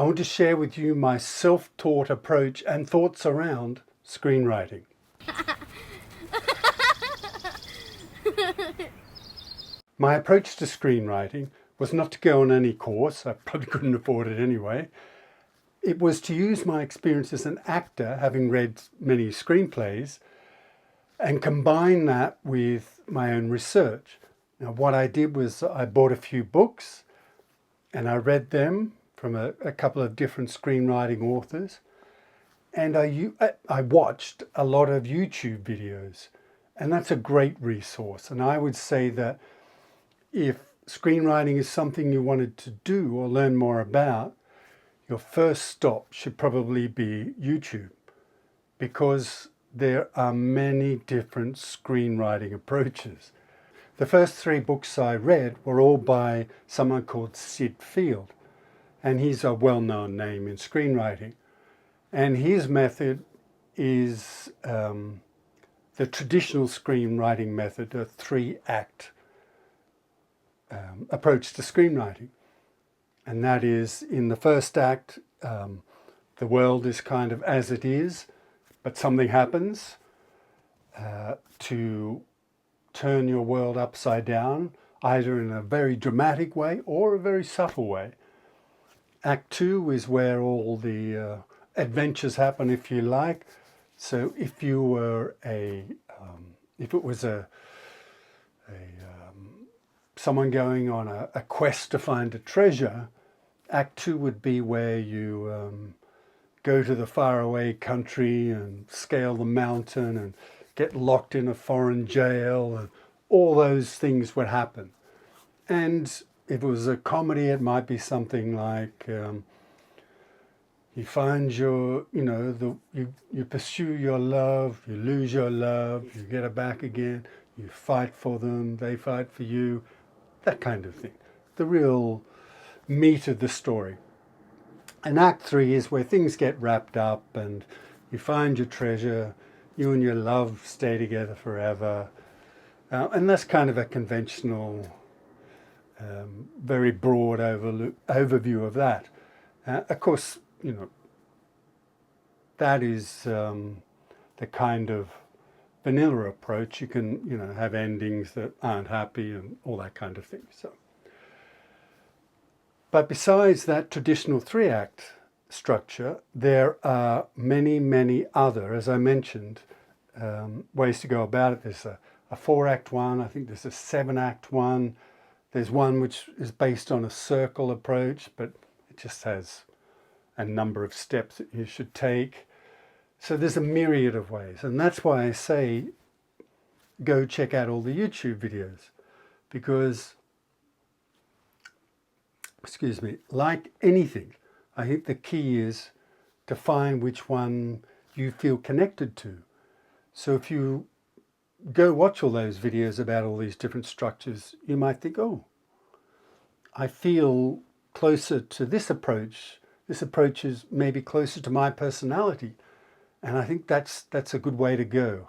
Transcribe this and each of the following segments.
I want to share with you my self-taught approach and thoughts around screenwriting. My approach to screenwriting was not to go on any course, I probably couldn't afford it anyway. It was to use my experience as an actor, having read many screenplays, and combine that with my own research. Now, what I did was I bought a few books and I read them from a couple of different screenwriting authors, and I watched a lot of YouTube videos, and that's a great resource. And I would say that if screenwriting is something you wanted to do or learn more about, your first stop should probably be YouTube, because there are many different screenwriting approaches. The first 3 books I read were all by someone called Sid Field, and he's a well-known name in screenwriting. And his method is the traditional screenwriting method, a 3-act approach to screenwriting. And that is, in the first act, the world is kind of as it is, but something happens to turn your world upside down, either in a very dramatic way or a very subtle way. Act 2 is where all the adventures happen, if you like. So if you were if it was someone going on a quest to find a treasure, Act 2 would be where you go to the faraway country and scale the mountain and get locked in a foreign jail, and all those things would happen. And if it was a comedy, it might be something like you find your, you pursue your love, you lose your love, you get it back again, you fight for them, they fight for you, that kind of thing. The real meat of the story. And Act 3 is where things get wrapped up and you find your treasure, you and your love stay together forever. And that's kind of a conventional, very broad overview of that. Of course, that is the kind of vanilla approach. You can, have endings that aren't happy and all that kind of thing. But besides that traditional 3-act structure, there are many, many other, as I mentioned, ways to go about it. There's a 4-act one, I think there's a 7-act one. There's one which is based on a circle approach, but it just has a number of steps that you should take. So there's a myriad of ways. And that's why I say, go check out all the YouTube videos, because, like anything, I think the key is to find which one you feel connected to. So if you go watch all those videos about all these different structures, you might think, oh, I feel closer to this approach. This approach is maybe closer to my personality. And I think that's a good way to go.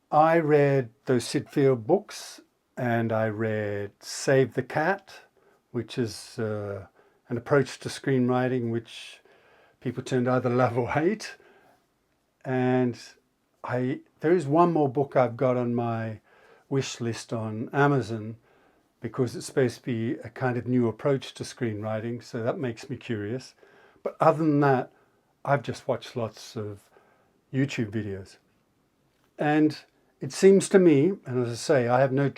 I read those Sid Field books, and I read Save the Cat, which is an approach to screenwriting which people tend to either love or hate. And there is one more book I've got on my wish list on Amazon, because it's supposed to be a kind of new approach to screenwriting, so that makes me curious. But other than that, I've just watched lots of YouTube videos. And it seems to me, and as I say, I have no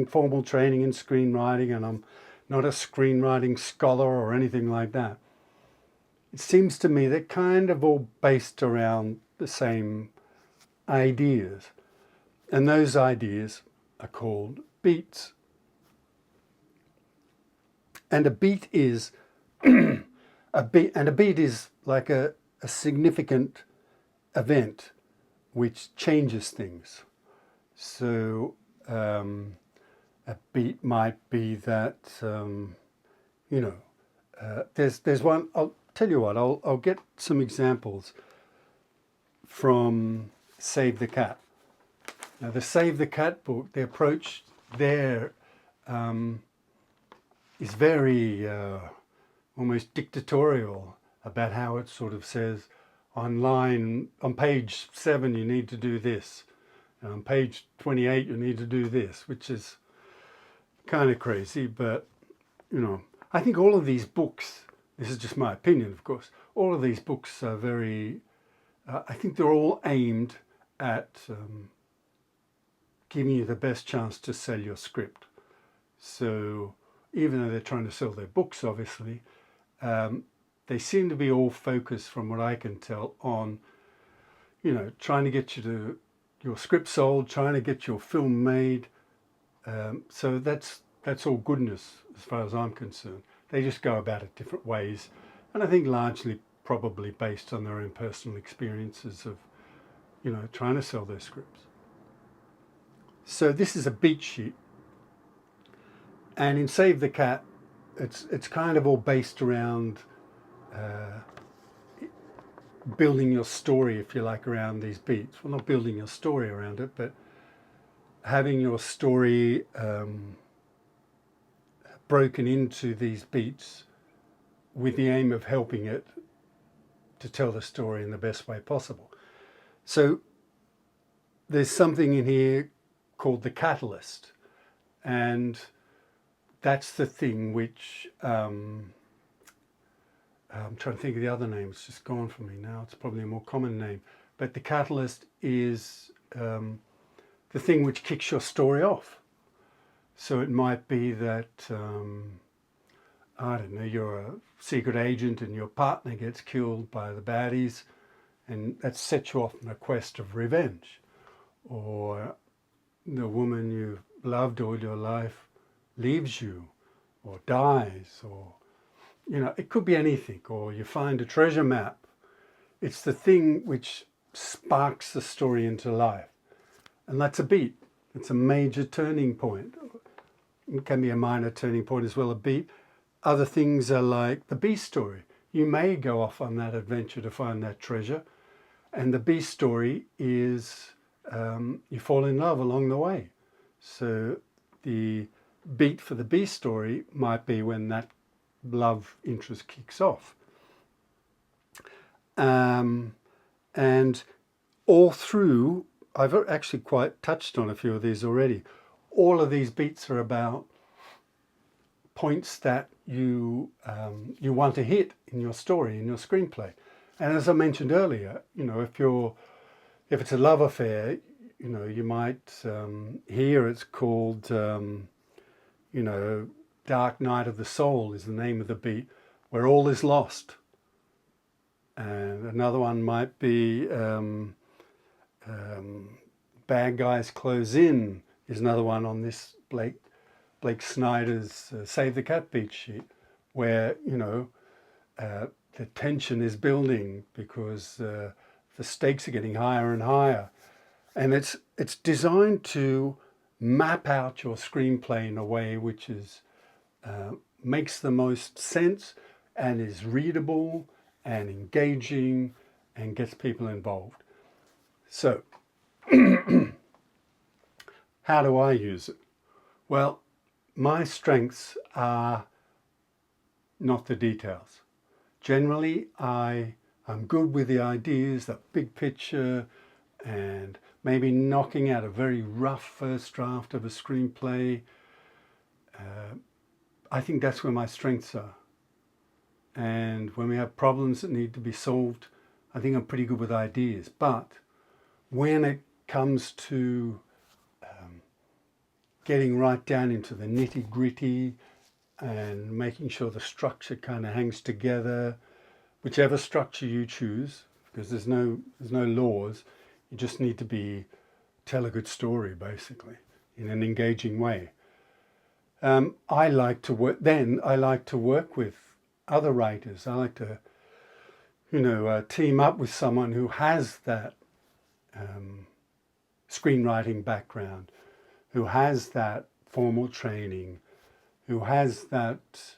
formal training in screenwriting, and I'm not a screenwriting scholar or anything like that. It seems to me they're kind of all based around the same ideas. And those ideas are called beats. And a beat is a beat is like a significant event which changes things. So a beat might be that there's one. I'll tell you what. I'll get some examples from Save the Cat. Now, the Save the Cat book, the approach there is very almost dictatorial about how it sort of says on page 7 you need to do this, and on page 28 you need to do this, which is kind of crazy. But I think all of these books, this is just my opinion of course, all of these books are very, I think they're all aimed at giving you the best chance to sell your script. So even though they're trying to sell their books, obviously, they seem to be all focused, from what I can tell, on, trying to get your script sold, trying to get your film made. So that's all goodness as far as I'm concerned. They just go about it different ways, and I think largely probably based on their own personal experiences of, trying to sell their scripts. So this is a beat sheet, and in Save the Cat, it's kind of all based around building your story, if you like, around these beats. Well, not building your story around it, but having your story broken into these beats with the aim of helping it to tell the story in the best way possible. So there's something in here called the catalyst, and that's the thing which I'm trying to think of the other name. It's just gone from me now. It's probably a more common name, but the catalyst is the thing which kicks your story off. So it might be that I don't know, you're a secret agent and your partner gets killed by the baddies, and that sets you off on a quest of revenge. Or the woman you've loved all your life leaves you or dies, or it could be anything. Or you find a treasure map. It's the thing which sparks the story into life, and that's a beat. It's a major turning point. It can be a minor turning point as well, a beat. Other things are like the B story. You may go off on that adventure to find that treasure, and the B story is you fall in love along the way. So the beat for the B story might be when that love interest kicks off. And all through, I've actually quite touched on a few of these already. All of these beats are about points that you want to hit in your story, in your screenplay. And as I mentioned earlier, if it's a love affair, you might hear it's called, Dark Night of the Soul is the name of the beat, where all is lost. And another one might be Bad Guys Close In is another one on this Blake Snyder's Save the Cat beat sheet, where the tension is building because the stakes are getting higher and higher, and it's designed to map out your screenplay in a way which is makes the most sense and is readable and engaging and gets people involved. So how do I use it? Well, my strengths are not the details. Generally, I'm good with the ideas, the big picture, and maybe knocking out a very rough first draft of a screenplay. I think that's where my strengths are. And when we have problems that need to be solved, I think I'm pretty good with ideas. But when it comes to getting right down into the nitty-gritty and making sure the structure kind of hangs together, whichever structure you choose, because there's no laws, you just need to tell a good story, basically, in an engaging way. I like to work with other writers. I like to, team up with someone who has that screenwriting background, who has that formal training, who has that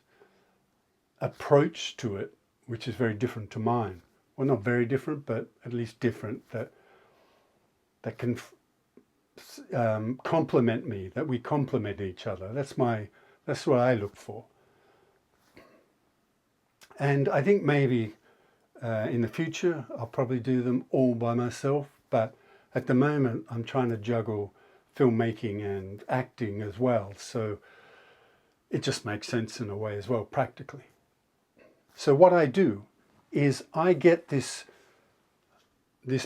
approach to it, which is very different to mine. Well, not very different, but at least different, that can complement me, that we complement each other. That's what I look for. And I think maybe in the future I'll probably do them all by myself, but at the moment I'm trying to juggle filmmaking and acting as well, so it just makes sense in a way as well, practically. So what I do is I get this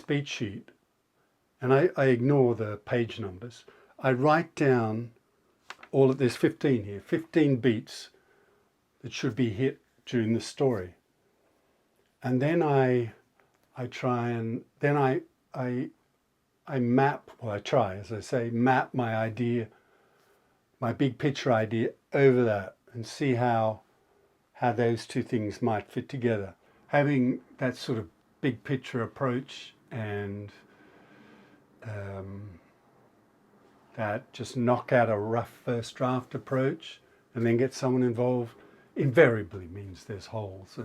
beat sheet and I ignore the page numbers. I write down all of, there's 15 here, 15 beats that should be hit during the story. And then I try and, then I map, well I try, as I say, map my idea, my big picture idea over that and see how those two things might fit together. Having that sort of big picture approach and that just knock out a rough first draft approach and then get someone involved invariably means there's holes,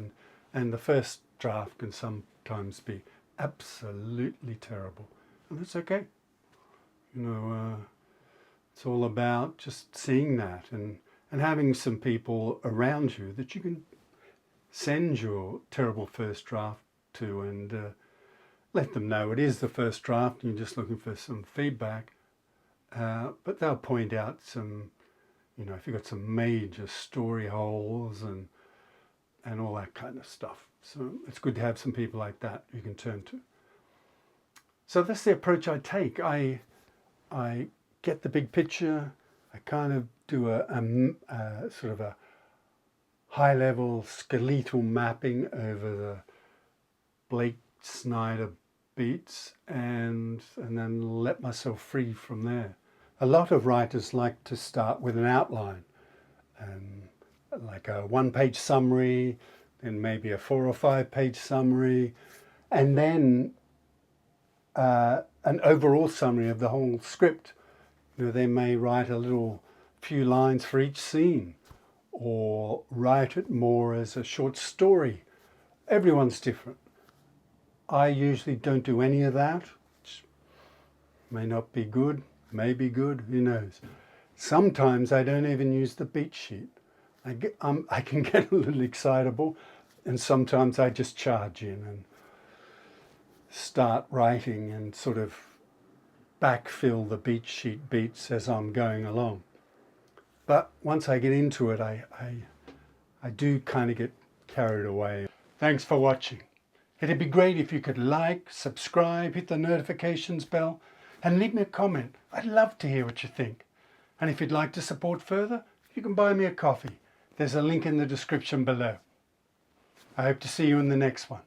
and the first draft can sometimes be absolutely terrible, and that's okay. You know, it's all about just seeing that and having some people around you that you can send your terrible first draft to and let them know it is the first draft and you're just looking for some feedback. But they'll point out some, you know, if you've got some major story holes and all that kind of stuff. So it's good to have some people like that you can turn to. So that's the approach I take. I get the big picture. I kind of do a sort of a high-level skeletal mapping over the Blake Snyder beats and then let myself free from there. A lot of writers like to start with an outline, like a one-page summary, then maybe a 4 or 5 page summary, and then an overall summary of the whole script. You know, they may write a little few lines for each scene or write it more as a short story. Everyone's different. I usually don't do any of that, which may not be good, may be good, who knows. Sometimes I don't even use the beat sheet. I can get a little excitable, and sometimes I just charge in and start writing and sort of backfill the beat sheet beats as I'm going along. But once I get into it, I do kind of get carried away. Thanks for watching. It'd be great if you could like, subscribe, hit the notifications bell, and leave me a comment. I'd love to hear what you think. And if you'd like to support further, you can buy me a coffee. There's a link in the description below. I hope to see you in the next one.